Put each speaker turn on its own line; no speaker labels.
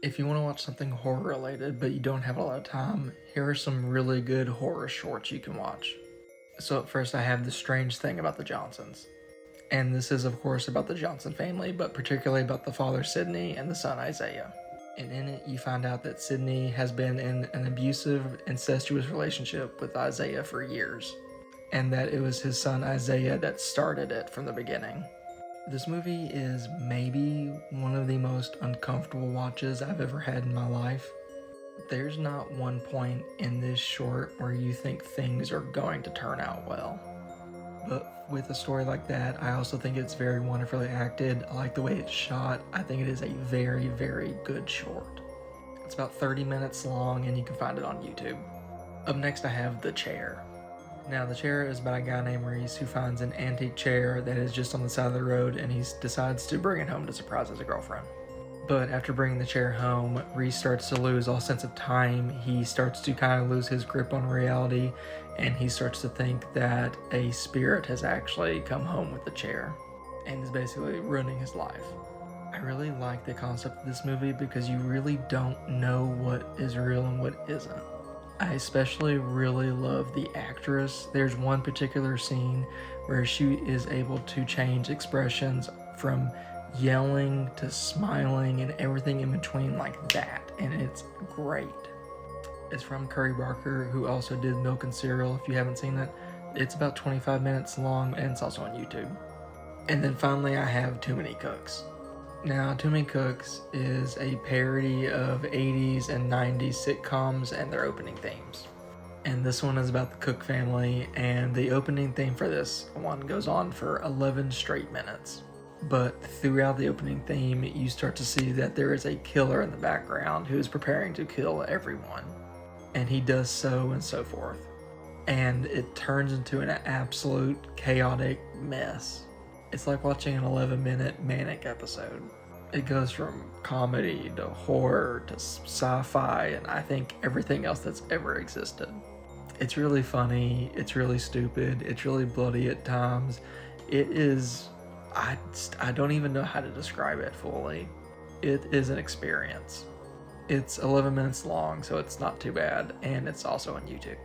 If you want to watch something horror related but you don't have a lot of time, here are some really good horror shorts you can watch. So, at first, I have The Strange Thing About the Johnsons. And this is, of course, about the Johnson family, but particularly about the father Sidney and the son Isaiah. And in it, you find out that Sidney has been in an abusive, incestuous relationship with Isaiah for years, and that it was his son Isaiah that started it from the beginning. This movie is maybe one of the most uncomfortable watches I've ever had in my life. There's not one point in this short where you think things are going to turn out well. But with a story like that, I also think it's very wonderfully acted. I like the way it's shot. I think it is a very, very good short. It's about 30 minutes long and you can find it on YouTube. Up next, I have The Chair. Now, The Chair is about a guy named Reese who finds an antique chair that is just on the side of the road and he decides to bring it home to surprise his girlfriend. But after bringing the chair home, Reese starts to lose all sense of time. He starts to kind of lose his grip on reality, and he starts to think that a spirit has actually come home with the chair and is basically ruining his life. I really like the concept of this movie because you really don't know what is real and what isn't. I especially really love the actress. There's one particular scene where she is able to change expressions from yelling to smiling and everything in between like that, and it's great. It's from Curry Barker, who also did Milk and Cereal. If you haven't seen it, it's about 25 minutes long and it's also on YouTube. And then finally, I have Too Many Cooks. Now, Too Many Cooks is a parody of 80s and 90s sitcoms and their opening themes. And this one is about the Cook family, and the opening theme for this one goes on for 11 straight minutes. But throughout the opening theme, you start to see that there is a killer in the background who is preparing to kill everyone. And he does so and so forth. And it turns into an absolute chaotic mess. It's like watching an 11-minute manic episode. It goes from comedy to horror to sci-fi and I think everything else that's ever existed. It's really funny, it's really stupid, it's really bloody at times. It is, I don't even know how to describe it fully. It is an experience. It's 11 minutes long, so it's not too bad, and it's also on YouTube.